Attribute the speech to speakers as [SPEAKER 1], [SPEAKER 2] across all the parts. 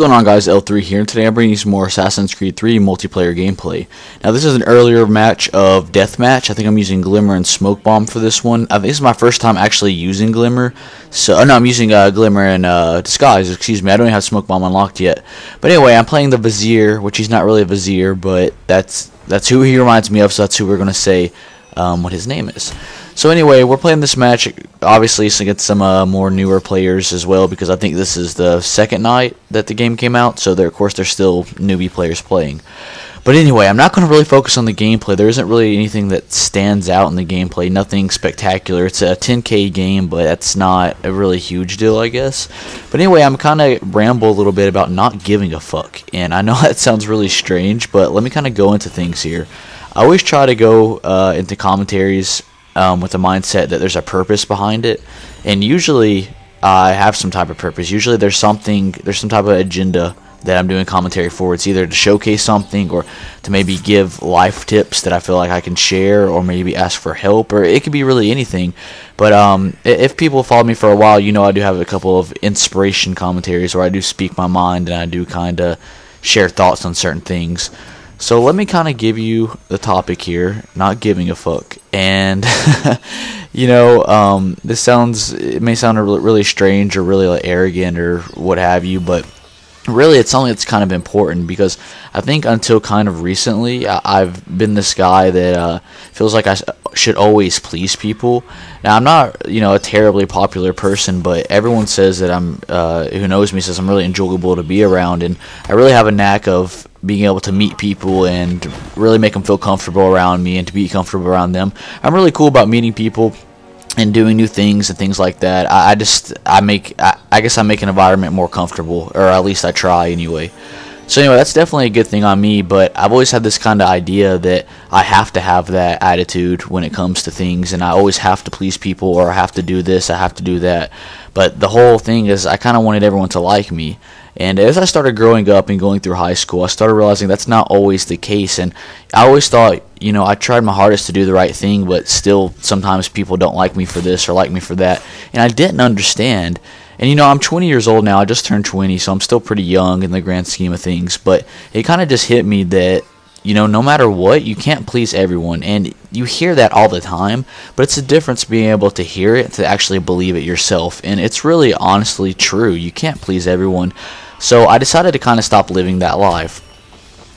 [SPEAKER 1] going on, guys? L3 here, and today I'm bringing you some more Assassin's Creed 3 multiplayer gameplay. Now, this is an earlier match of Deathmatch. I think I'm using Glimmer and Smoke Bomb for this one. I think this is my first time actually using Glimmer. So, no, I'm using Glimmer and Disguise, excuse me. I don't even have Smoke Bomb unlocked yet. But anyway, I'm playing the Vizier, which he's not really a Vizier, but that's who he reminds me of, so that's who we're going to say what his name is. So anyway, we're playing this match, obviously, against some more newer players as well, because I think this is the second night that the game came out, so of course there's still newbie players playing. But anyway, I'm not going to really focus on the gameplay. There isn't really anything that stands out in the gameplay, nothing spectacular. It's a 10K game, but that's not a really huge deal, I guess. But anyway, I'm kind of ramble a little bit about not giving a fuck, and I know that sounds really strange, but let me kind of go into things here. I always try to go into commentaries with the mindset that there's a purpose behind it, and usually I have some type of purpose. Usually there's some type of agenda that I'm doing commentary for. It's either to showcase something or to maybe give life tips that I feel like I can share, or maybe ask for help, or it could be really anything. But if people follow me for a while, you know I do have a couple of inspiration commentaries where I do speak my mind and I do kind of share thoughts on certain things. So let me kind of give you the topic here, not giving a fuck. And, you know, it may sound really strange or really arrogant or what have you, but really it's something that's kind of important, because I think until kind of recently I've been this guy that feels like I should always please people. Now, I'm not, you know, a terribly popular person, but everyone says that who knows me says I'm really enjoyable to be around, and I really have a knack of being able to meet people and really make them feel comfortable around me and to be comfortable around them. I'm really cool about meeting people and doing new things and things like that. I guess I make an environment more comfortable, or at least I try anyway. So anyway, that's definitely a good thing on me, but I've always had this kind of idea that I have to have that attitude when it comes to things, and I always have to please people, or I have to do this, I have to do that. But the whole thing is I kind of wanted everyone to like me. And as I started growing up and going through high school, I started realizing that's not always the case. And I always thought, you know, I tried my hardest to do the right thing, but still sometimes people don't like me for this or like me for that. And I didn't understand. And, you know, I'm 20 years old now. I just turned 20, so I'm still pretty young in the grand scheme of things. But it kind of just hit me that, you know, no matter what, you can't please everyone. And you hear that all the time, but it's a difference being able to hear it to actually believe it yourself. And it's really honestly true. You can't please everyone. So I decided to kind of stop living that life.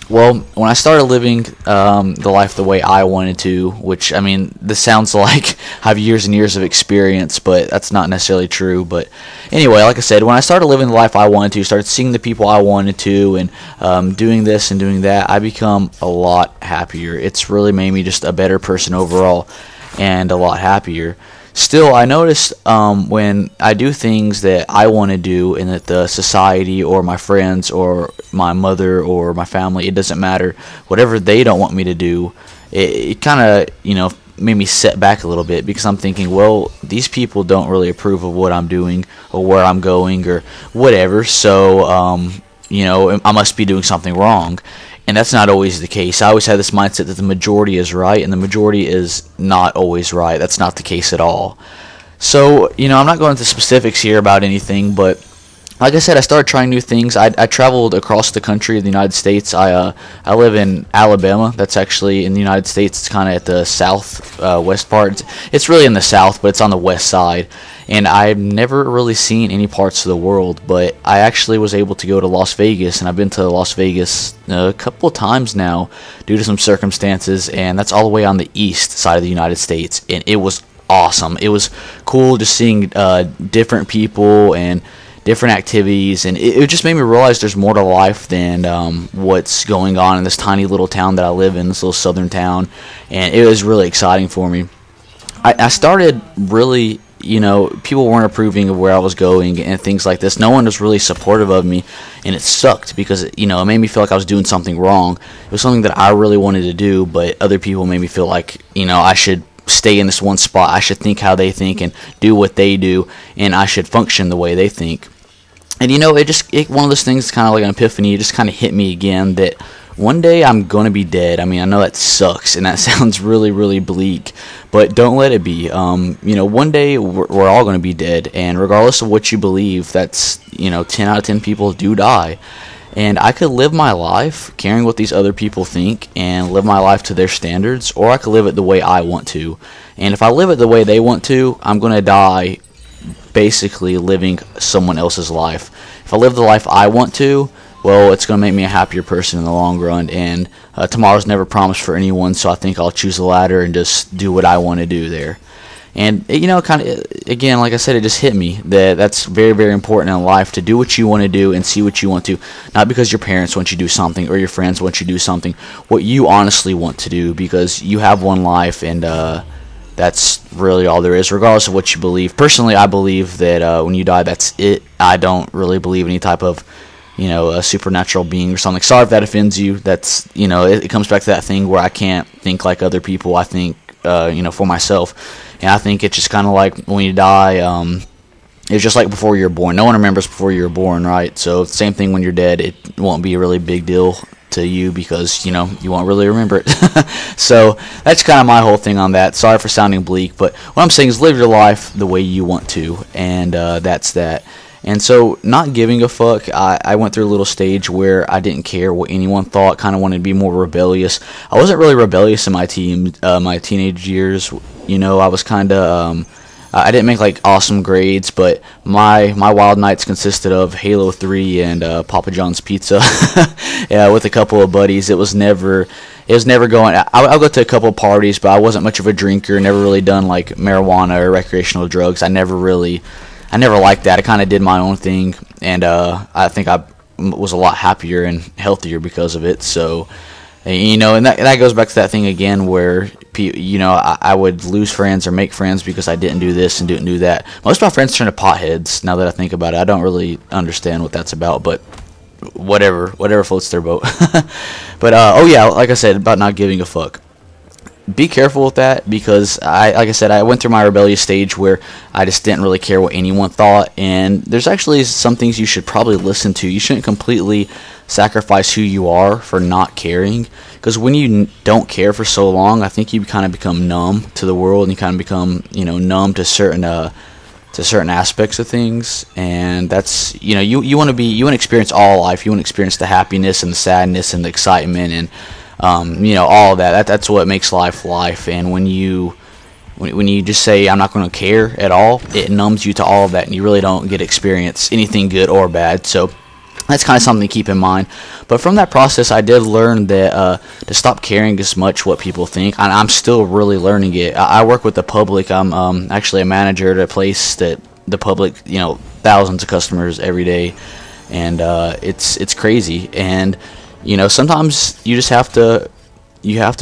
[SPEAKER 1] Well, when I started living the life the way I wanted to, which, I mean, this sounds like I have years and years of experience, but that's not necessarily true. But anyway, like I said, when I started living the life I wanted to, started seeing the people I wanted to, and doing this and doing that, I become a lot happier. It's really made me just a better person overall and a lot happier. Still, I noticed when I do things that I want to do, and that the society or my friends or my mother or my family, it doesn't matter, whatever they don't want me to do, it kind of, you know, made me set back a little bit, because I'm thinking, well, these people don't really approve of what I'm doing or where I'm going or whatever, so, you know, I must be doing something wrong. And that's not always the case. I always had this mindset that the majority is right, and the majority is not always right. That's not the case at all. So, you know, I'm not going into specifics here about anything, but like I said, I started trying new things. I traveled across the country, the United States. I live in Alabama. That's actually in the United States. It's kind of at the west part. It's really in the south, but it's on the west side. And I've never really seen any parts of the world, but I actually was able to go to Las Vegas, and I've been to Las Vegas a couple of times now due to some circumstances, and that's all the way on the east side of the United States, and it was awesome. It was cool just seeing different people and different activities, and it just made me realize there's more to life than what's going on in this tiny little town that I live in, this little southern town, and it was really exciting for me. I started really, you know, people weren't approving of where I was going and things like this. No one was really supportive of me, and it sucked, because, you know, it made me feel like I was doing something wrong. It was something that I really wanted to do, but other people made me feel like, you know, I should stay in this one spot. I should think how they think and do what they do, and I should function the way they think. And, you know, one of those things, kind of like an epiphany, it just kind of hit me again that one day I'm gonna be dead. I mean, I know that sucks and that sounds really, really bleak, but don't let it be. One day we're all gonna be dead, and regardless of what you believe, that's 10 out of 10 people do die. And I could live my life caring what these other people think and live my life to their standards, or I could live it the way I want to. And if I live it the way they want to, I'm going to die basically living someone else's life. If I live the life I want to, well, it's going to make me a happier person in the long run. And tomorrow's never promised for anyone, so I think I'll choose the latter and just do what I want to do there. And kind of again, like I said, it just hit me that that's very, very important in life, to do what you want to do and see what you want to, not because your parents want you to do something or your friends want you to do something, what you honestly want to do, because you have one life, and that's really all there is, regardless of what you believe. Personally, I believe that when you die, that's it. I don't really believe any type of a supernatural being or something. Sorry if that offends you. That's it comes back to that thing where I can't think like other people. I think for myself. And I think it's just kind of like when you die, it's just like before you're born. No one remembers before you're born, right? So same thing when you're dead. It won't be a really big deal to you because, you won't really remember it. So that's kind of my whole thing on that. Sorry for sounding bleak, but what I'm saying is live your life the way you want to, and that's that. And so, not giving a fuck, I went through a little stage where I didn't care what anyone thought, kind of wanted to be more rebellious. I wasn't really rebellious in my teenage years. I was kind of, I didn't make like awesome grades, but my wild nights consisted of Halo 3 and Papa John's Pizza with a couple of buddies. It was never going. I'll go to a couple of parties, but I wasn't much of a drinker. Never really done like marijuana or recreational drugs. I never liked that. I kind of did my own thing, and I think I was a lot happier and healthier because of it. So, and that goes back to that thing again where, I would lose friends or make friends because I didn't do this and didn't do that. Most of my friends turn to potheads, now that I think about it. I don't really understand what that's about, but whatever floats their boat. But, like I said, about not giving a fuck. Be careful with that, because like I said, I went through my rebellious stage where I just didn't really care what anyone thought, and there's actually some things you should probably listen to. You shouldn't completely sacrifice who you are for not caring, because when you don't care for so long, I think you kind of become numb to the world, and you kind of become numb to certain aspects of things. And that's you want to experience all life. You want to experience the happiness and the sadness and the excitement and all of that. That's what makes life. And when you just say I'm not going to care at all, it numbs you to all of that, and you really don't get to experience anything good or bad. So that's kind of something to keep in mind. But from that process, I did learn that to stop caring as much what people think. And I'm still really learning it. I work with the public. I'm actually a manager at a place that the public, thousands of customers every day, and it's crazy. And sometimes you just have to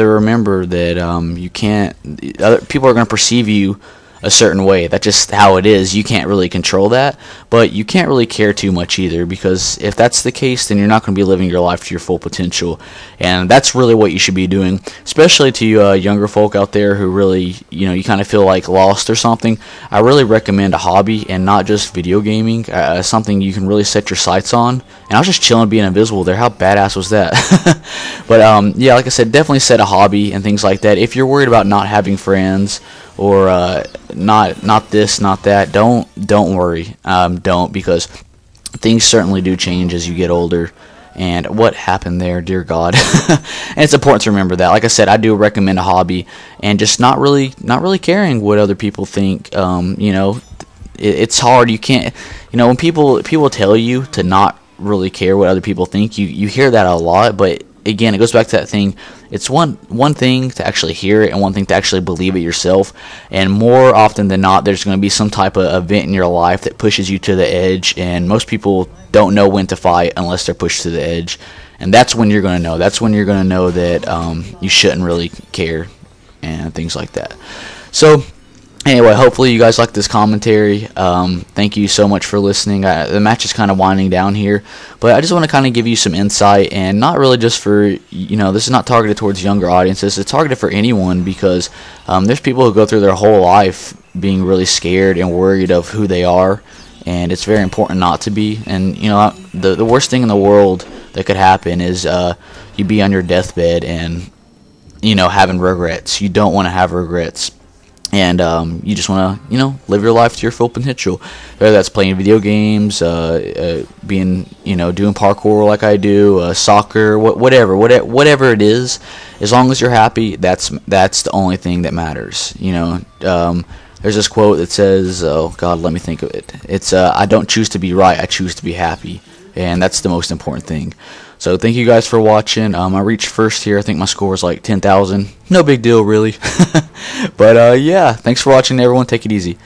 [SPEAKER 1] remember that you can't. Other people are going to perceive you a certain way. That's just how it is. You can't really control that, but you can't really care too much either, because if that's the case, then you're not going to be living your life to your full potential. And that's really what you should be doing, especially to you younger folk out there who really, you kind of feel like lost or something. I really recommend a hobby, and not just video gaming, something you can really set your sights on. And I was just chilling being invisible there. How badass was that? But like I said, definitely set a hobby and things like that. If you're worried about not having friends, or not this, not that, don't worry. Don't, because things certainly do change as you get older. And what happened there, dear God? And it's important to remember that. Like I said, I do recommend a hobby, and just not really caring what other people think. It's hard. You can't. When people tell you to not really care what other people think, you hear that a lot, but again, it goes back to that thing. It's one thing to actually hear it, and one thing to actually believe it yourself. And more often than not, there's going to be some type of event in your life that pushes you to the edge, and most people don't know when to fight unless they're pushed to the edge. And that's when you're going to know. That's when you're going to know that you shouldn't really care and things like that. So anyway, hopefully you guys like this commentary. Thank you so much for listening. The match is kind of winding down here, but I just want to kind of give you some insight, and not really just for, this is not targeted towards younger audiences. It's targeted for anyone, because there's people who go through their whole life being really scared and worried of who they are, and it's very important not to be. And, the worst thing in the world that could happen is you be on your deathbed and, you know, having regrets. You don't want to have regrets. And you just want to, you know, live your life to your full potential. Whether that's playing video games, being, you know, doing parkour like I do, soccer, whatever it is. As long as you're happy, that's the only thing that matters. You know, there's this quote that says, "Oh God, let me think of it." It's, "I don't choose to be right. I choose to be happy," and that's the most important thing. So thank you guys for watching. I reached first here. I think my score was like 10,000. No big deal, really. But yeah, thanks for watching, everyone. Take it easy.